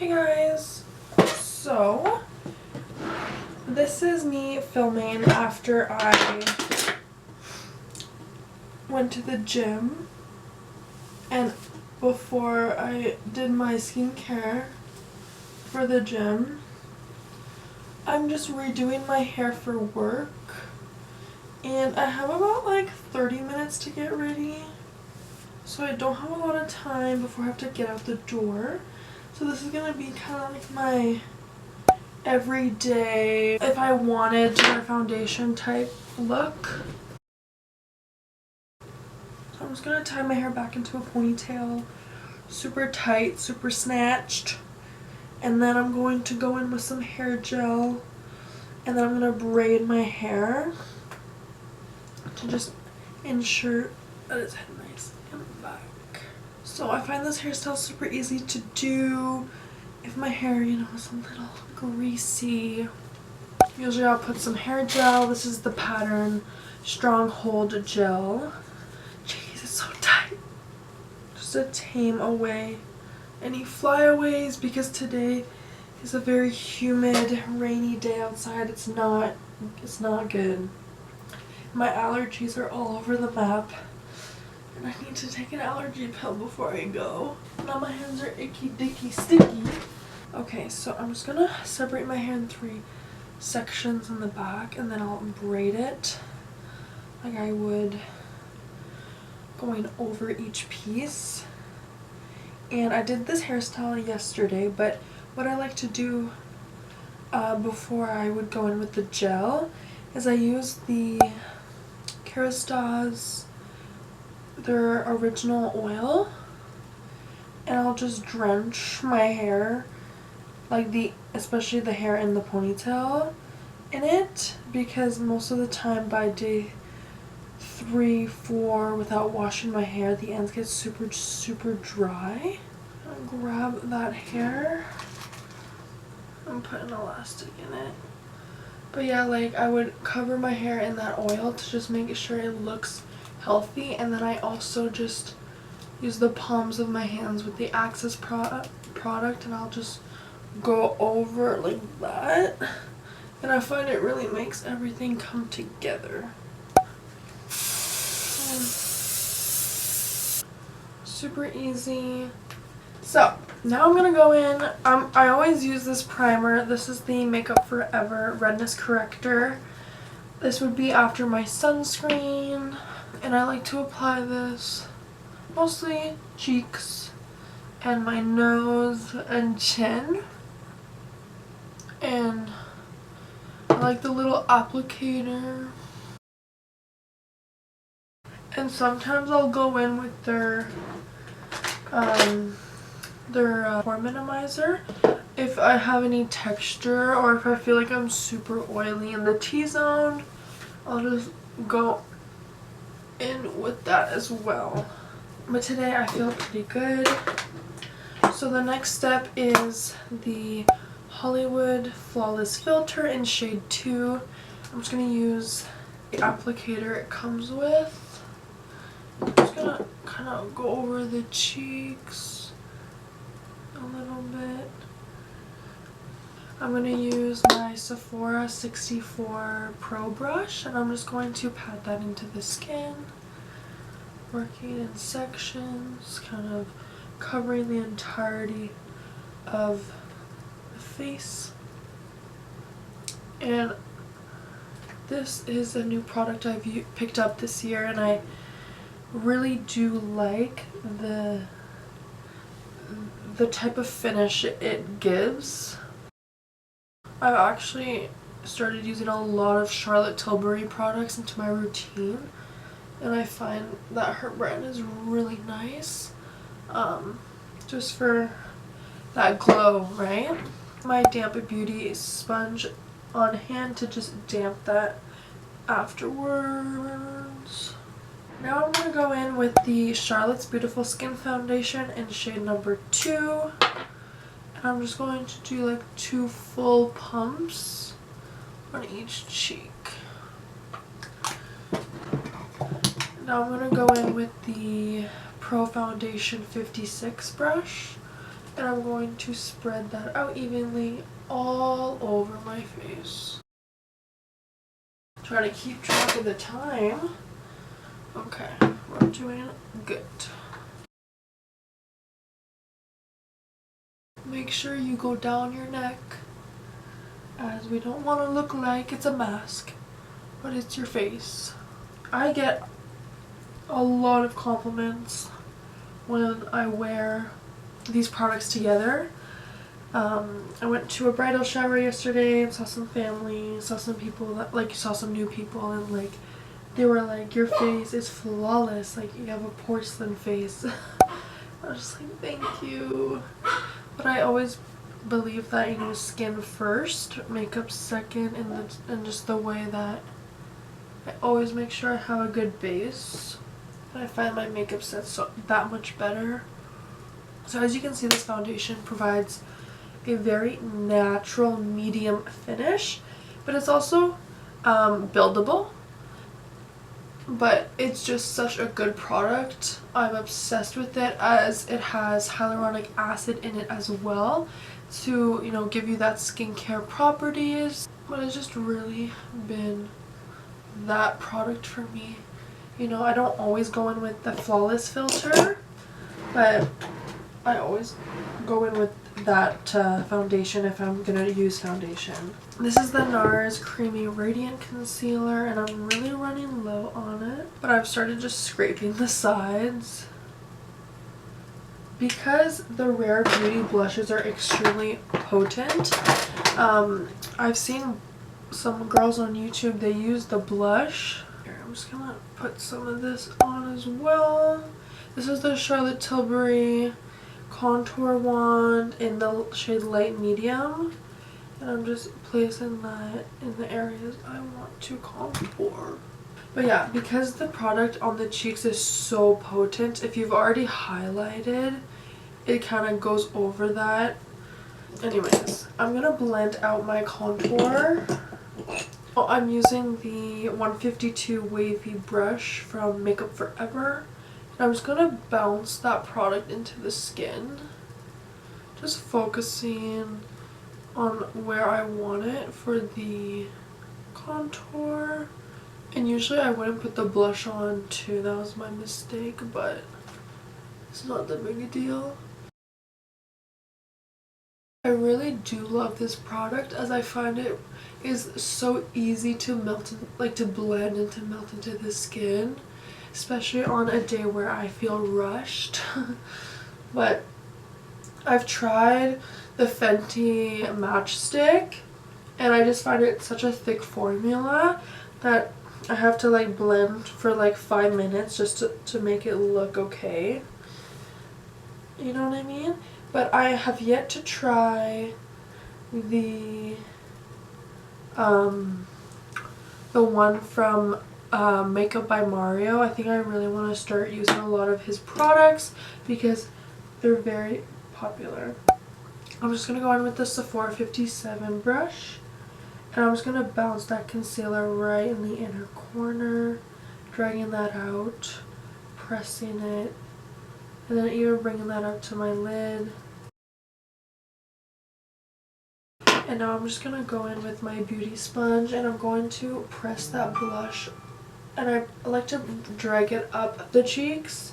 Hey guys, so this is me filming after I went to the gym and before I did my skincare for the gym. I'm just redoing my hair for work and I have about like 30 minutes to get ready, so I don't have a lot of time before I have to get out the door. So this is gonna be kind of like my everyday, if I wanted to wear foundation type look. So I'm just gonna tie my hair back into a ponytail, super tight, super snatched, and then I'm going to go in with some hair gel and then I'm gonna braid my hair to just ensure that it's nice and back. So I find this hairstyle super easy to do if my hair, you know, is a little greasy. Usually I'll put some hair gel. This is the pattern Stronghold Gel. Jeez, it's so tight. Just to tame away any flyaways because today is a very humid, rainy day outside. It's not good. My allergies are all over the map. And I need to take an allergy pill before I go. Now my hands are icky dicky sticky. Okay, so I'm just gonna separate my hair in 3 sections in the back and then I'll braid it like I would going over each piece. And I did this hairstyle yesterday, but what I like to do before I would go in with the gel is I use the Kerastase, their original oil, and I'll just drench my hair, like especially the hair in the ponytail, in it, because most of the time by day 3, 4 without washing my hair the ends get super dry. I'll grab that hair and put an elastic in it. But yeah, like I would cover my hair in that oil to just make sure it looks healthy, and then I also just use the palms of my hands with the Access product and I'll just go over like that, and I find it really makes everything come together. Super easy. So now I'm gonna go in. I always use this primer. This is the Makeup Forever Redness Corrector. This would be after my sunscreen, and I like to apply this mostly cheeks and my nose and chin. And I like the little applicator. And sometimes I'll go in with their pore minimizer if I have any texture, or if I feel like I'm super oily in the T-zone, I'll just go in with that as well. But today I feel pretty good. So the next step is the Hollywood Flawless Filter in shade 2. I'm just going to use the applicator it comes with. I'm just going to kind of go over the cheeks a little bit. I'm going to use my Sephora 64 Pro brush and I'm just going to pat that into the skin, working in sections, kind of covering the entirety of the face. And this is a new product I've picked up this year, and I really do like the type of finish it gives. I've actually started using a lot of Charlotte Tilbury products into my routine, and I find that her brand is really nice, just for that glow, right? My Damp Beauty sponge on hand to just damp that afterwards. Now I'm going to go in with the Charlotte's Beautiful Skin Foundation in shade number 2. And I'm just going to do like 2 full pumps on each cheek. Now I'm going to go in with the Pro Foundation 56 brush And I'm going to spread that out evenly all over my face. Try to keep track of the time. Okay, we're doing good. Make sure you go down your neck, as we don't want to look like it's a mask, but it's your face. I get a lot of compliments when I wear these products together. I went to a bridal shower yesterday and saw some family, saw some people that, like, saw some new people, and like they were like, your face is flawless, like you have a porcelain face. I was just like, thank you. But I always believe that, you know, skin first, makeup second, and just the way that I always make sure I have a good base. And I find my makeup sets that much better. So as you can see, this foundation provides a very natural medium finish, but it's also buildable. But it's just such a good product. I'm obsessed with it, as it has hyaluronic acid in it as well to, you know, give you that skincare properties. But it's just really been that product for me. You know, I don't always go in with the flawless filter, but I always go in with that foundation if I'm gonna use foundation. This is the NARS Creamy Radiant Concealer, and I'm really running low on it, but I've started just scraping the sides. Because the Rare Beauty blushes are extremely potent, I've seen some girls on YouTube, they use the blush. Here, I'm just gonna put some of this on as well. This is the Charlotte Tilbury contour wand in the shade Light Medium, and I'm just placing that in the areas I want to contour. But yeah, because the product on the cheeks is so potent, if you've already highlighted, it kind of goes over that. Anyways, I'm gonna blend out my contour. Oh, I'm using the 152 wavy brush from Makeup Forever. I'm just gonna bounce that product into the skin, just focusing on where I want it for the contour. And usually I wouldn't put the blush on too, that was my mistake, but it's not that big a deal. I really do love this product, as I find it is so easy to melt, like to blend and to melt into the skin, especially on a day where I feel rushed. But I've tried the Fenty Matchstick, and I just find it such a thick formula that I have to like blend for like 5 minutes just to make it look okay. You know what I mean? But I have yet to try the one from Makeup by Mario. I think I really want to start using a lot of his products because they're very popular. I'm just going to go in with the Sephora 57 brush, and I'm just going to bounce that concealer right in the inner corner, dragging that out, pressing it, and then even bringing that up to my lid. And now I'm just going to go in with my beauty sponge, and I'm going to press that blush, and I like to drag it up the cheeks,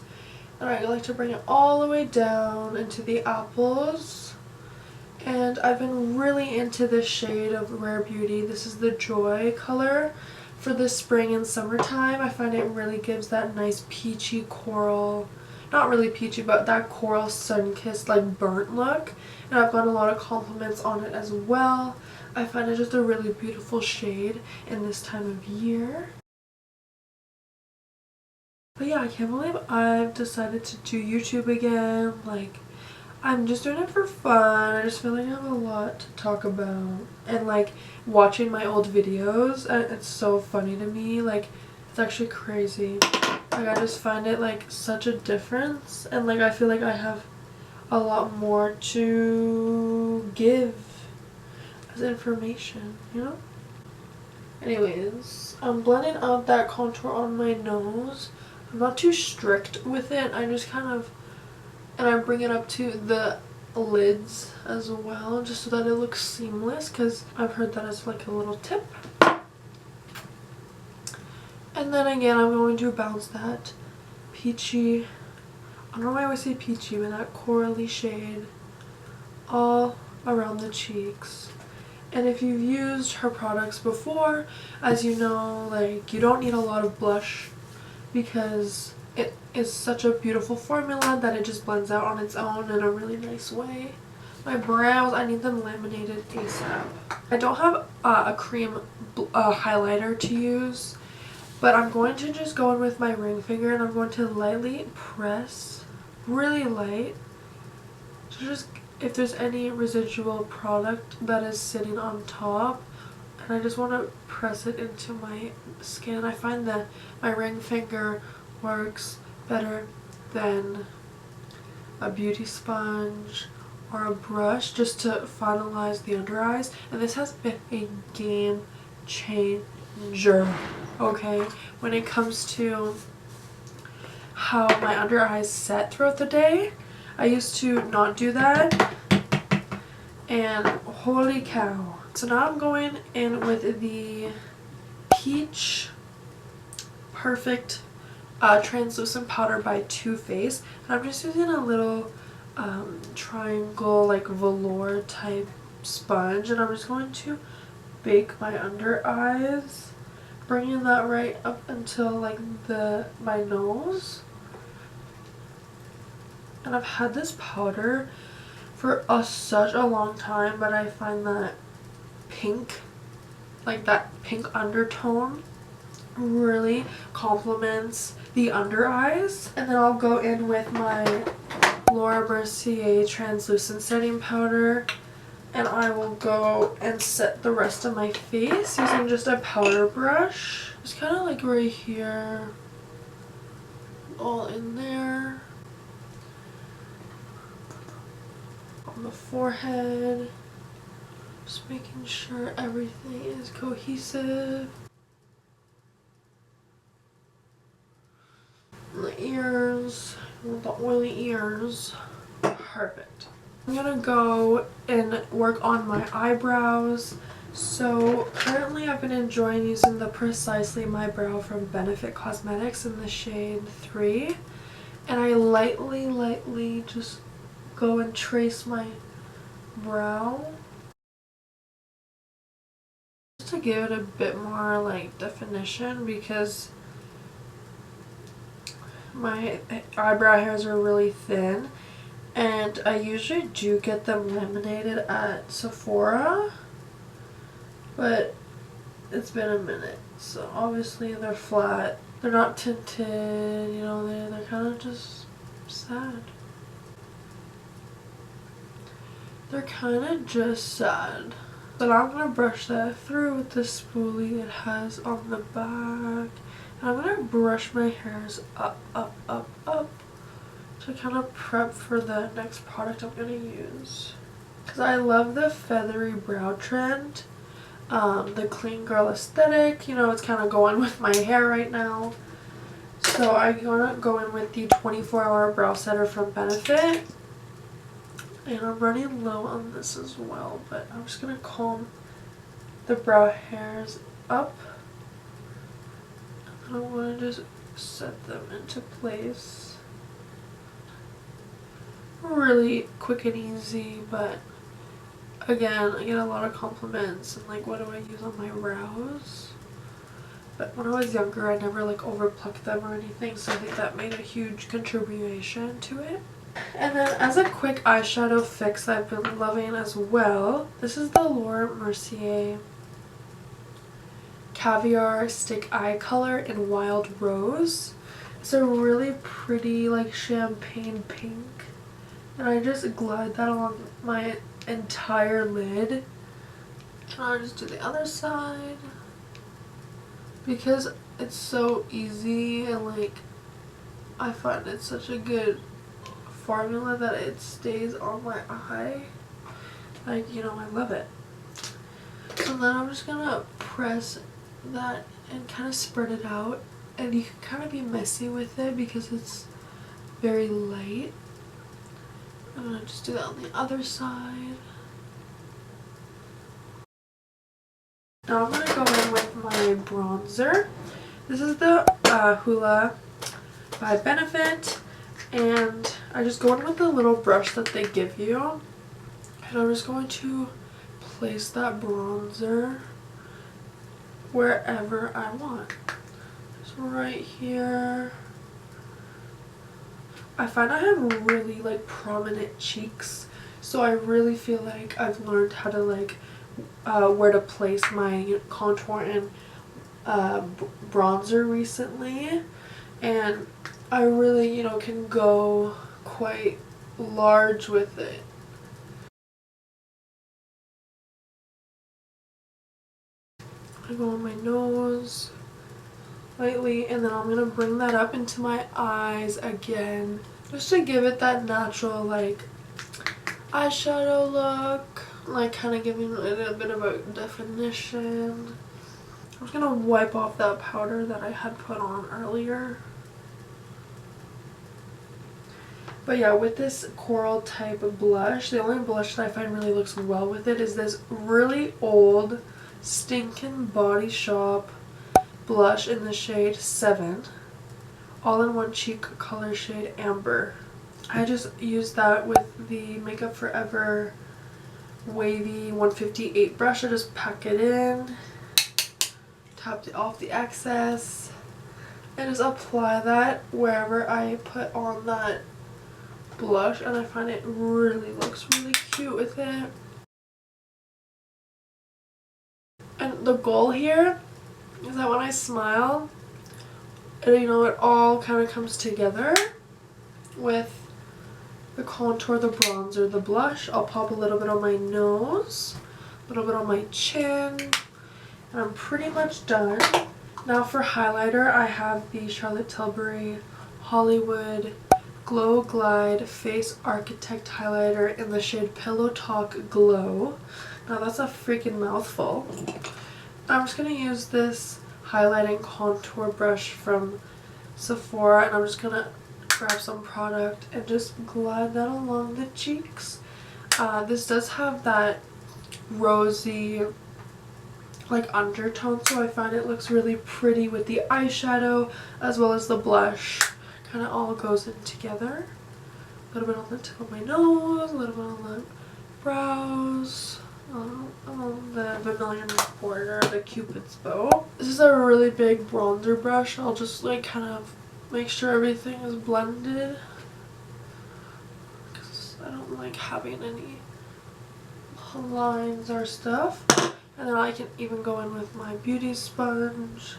and I like to bring it all the way down into the apples. And I've been really into this shade of Rare Beauty. This is the Joy color for the spring and summertime. I find it really gives that nice peachy coral, not really peachy, but that coral sun-kissed like burnt look. And I've gotten a lot of compliments on it as well. I find it just a really beautiful shade in this time of year. But yeah, I can't believe I've decided to do YouTube again. Like, I'm just doing it for fun. I just feel like I have a lot to talk about. And like, watching my old videos, it's so funny to me. Like, it's actually crazy. Like, I just find it like such a difference. And like, I feel like I have a lot more to give as information, you know? Anyways, I'm blending out that contour on my nose. I'm not too strict with it. I just kind of, and I bring it up to the lids as well, just so that it looks seamless, because I've heard that as like a little tip. And then again, I'm going to bounce that peachy, I don't know why I always say peachy, but that corally shade all around the cheeks. And if you've used her products before, as you know, like, you don't need a lot of blush because it is such a beautiful formula that it just blends out on its own in a really nice way. My brows, I need them laminated ASAP. I don't have a cream highlighter to use, but I'm going to just go in with my ring finger and I'm going to lightly press, really light, to just, if there's any residual product that is sitting on top, and I just want to press it into my skin. I find that my ring finger works better than a beauty sponge or a brush just to finalize the under eyes, and this has been a game changer, okay, when it comes to how my under eyes set throughout the day. I used to not do that, and holy cow. So now I'm going in with the Peach Perfect translucent powder by Too Faced, and I'm just using a little triangle like velour type sponge, and I'm just going to bake my under eyes, bringing that right up until like my nose. And I've had this powder for such a long time, but I find that pink, like that pink undertone, really complements the under eyes. And then I'll go in with my Laura Mercier translucent setting powder, and I will go and set the rest of my face using just a powder brush. Just kind of like right here, all in there. On the forehead, just making sure everything is cohesive. The ears, the oily ears, perfect. I'm gonna go and work on my eyebrows. So currently I've been enjoying using the Precisely My Brow from Benefit Cosmetics in the shade 3, and I lightly just go and trace my brow just to give it a bit more like definition, because my eyebrow hairs are really thin, and I usually do get them laminated at Sephora, but it's been a minute, so obviously they're flat, they're not tinted, you know, they're kind of just sad. They're kind of just sad. But I'm going to brush that through with the spoolie it has on the back. And I'm going to brush my hairs up to kind of prep for the next product I'm going to use. Because I love the feathery brow trend. The clean girl aesthetic, you know, it's kind of going with my hair right now. So I'm going to go in with the 24-hour brow setter from Benefit. And I'm running low on this as well, but I'm just going to comb the brow hairs up. And I'm going to just set them into place. Really quick and easy, but again, I get a lot of compliments and like, what do I use on my brows? But when I was younger, I never like overplucked them or anything, so I think that made a huge contribution to it. And then as a quick eyeshadow fix I've been loving as well, this is the Laura Mercier Caviar Stick Eye Color in Wild Rose. It's a really pretty like champagne pink, and I just glide that along my entire lid. And I'll just do the other side because it's so easy, and like I find it's such a good formula that it stays on my eye. Like, you know, I love it. So then I'm just gonna press that and kind of spread it out, and you can kind of be messy with it because it's very light. I'm gonna just do that on the other side. Now I'm gonna go in with my bronzer. This is the Hoola by Benefit, and I just go in with the little brush that they give you, and I'm just going to place that bronzer wherever I want. So right here. I find I have really like prominent cheeks, so I really feel like I've learned how to like where to place my contour and bronzer recently, and I really, you know, can go quite large with it. I go on my nose lightly, and then I'm gonna bring that up into my eyes again, just to give it that natural like eyeshadow look, like kind of giving it a bit of a definition. I'm just gonna wipe off that powder that I had put on earlier. But yeah, with this coral type of blush, the only blush that I find really looks well with it is this really old stinking Body Shop blush in the shade 7, all in one cheek color shade Amber. I just used that with the Makeup Forever wavy 158 brush. I just pack it in, tapped it off the excess, and just apply that wherever I put on that blush, and I find it really looks really cute with it. And the goal here is that when I smile, and you know, it all kind of comes together with the contour, the bronzer, the blush. I'll pop a little bit on my nose, a little bit on my chin, and I'm pretty much done. Now for highlighter, I have the Charlotte Tilbury Hollywood Glow Glide Face Architect highlighter in the shade Pillow Talk Glow. Now that's a freaking mouthful. I'm just going to use this highlighting contour brush from Sephora, and I'm just going to grab some product and just glide that along the cheeks. This does have that rosy like undertone, so I find it looks really pretty with the eyeshadow as well as the blush. Kind of all goes in together. A little bit on the tip of my nose, a little bit on the brows, on the vermilion border, the Cupid's bow. This is a really big bronzer brush. I'll just like kind of make sure everything is blended, because I don't like having any lines or stuff. And then I can even go in with my beauty sponge,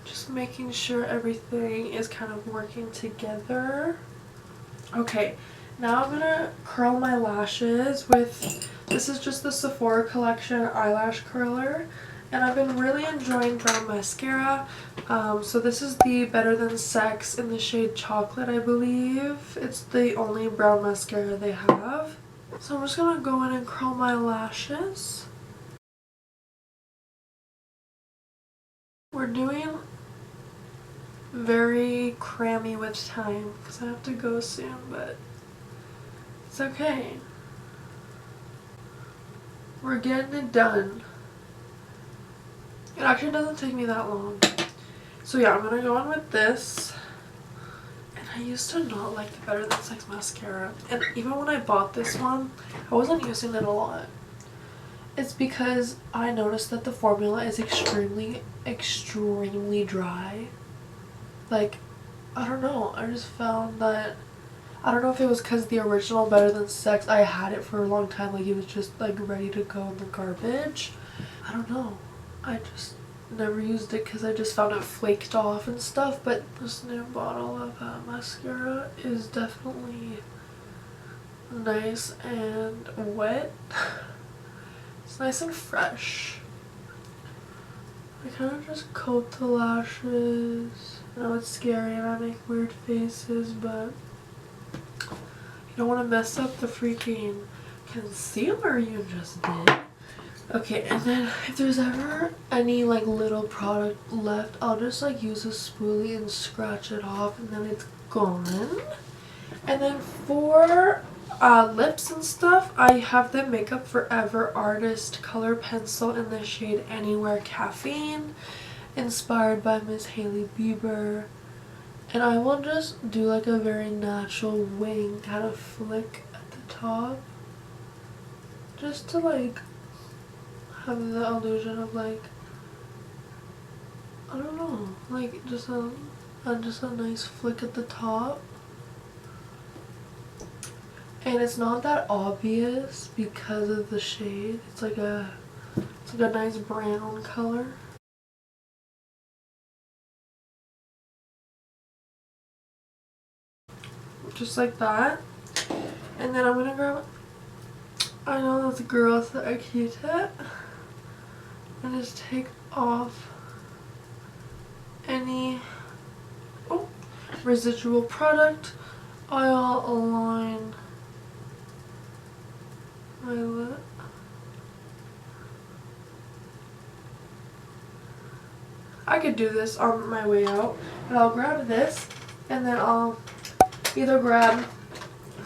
just making sure everything is kind of working together. Okay, now I'm gonna curl my lashes with, this is just the Sephora collection eyelash curler, and I've been really enjoying brown mascara. So this is the Better Than Sex in the shade Chocolate, I believe. It's the only brown mascara they have. So I'm just gonna go in and curl my lashes. We're doing very crammy with time because I have to go soon, but it's okay. We're getting it done. It actually doesn't take me that long. So yeah, I'm gonna go in with this. And I used to not like the Better Than Sex mascara, and even when I bought this one, I wasn't using it a lot. It's because I noticed that the formula is extremely dry. Like, I don't know, I just found that, I don't know if it was because the original Better Than Sex, I had it for a long time, like it was just like ready to go in the garbage. I don't know, I just never used it because I just found it flaked off and stuff. But this new bottle of mascara is definitely nice and wet. It's nice and fresh. I kind of just coat the lashes. I know it's scary and I make weird faces, but you don't want to mess up the freaking concealer you just did. Okay, and then if there's ever any like little product left, I'll just like use a spoolie and scratch it off, and then it's gone. And then for lips and stuff, I have the Makeup Forever Artist Color Pencil in the shade Anywhere Caffeine, inspired by Miss Hailey Bieber. And I will just do like a very natural wing kind of flick at the top, just to like have the illusion of like, I don't know, like just a nice flick at the top. And it's not that obvious because of the shade. It's like a nice brown color. Just like that. And then I'm gonna grab, I know those girls that are Q-tip, and just take off any residual product. I'll align my lip. I could do this on my way out, but I'll grab this and then I'll either grab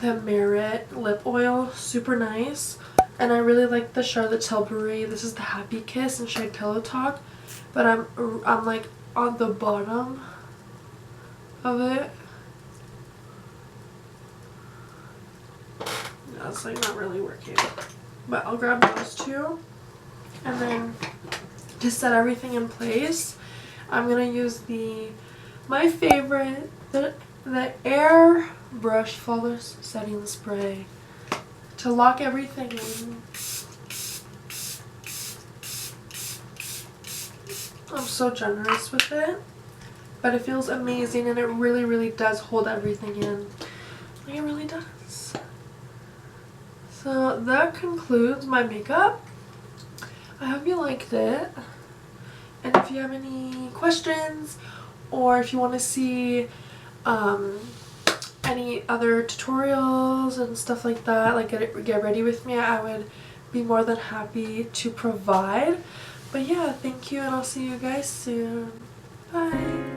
the Merit lip oil, super nice, and I really like the Charlotte Tilbury. This is the Happy Kiss in shade Pillow Talk, but I'm like on the bottom of it. That's like not really working, but I'll grab those two, and then to set everything in place, I'm gonna use my favorite, the Air Brush Flawless Setting Spray to lock everything in. I'm so generous with it, but it feels amazing, and it really, really does hold everything in. Like, it really does. So that concludes my makeup. I hope you liked it, and if you have any questions, or if you want to see any other tutorials and stuff like that, like get ready with me, I would be more than happy to provide. But yeah, thank you, and I'll see you guys soon. Bye.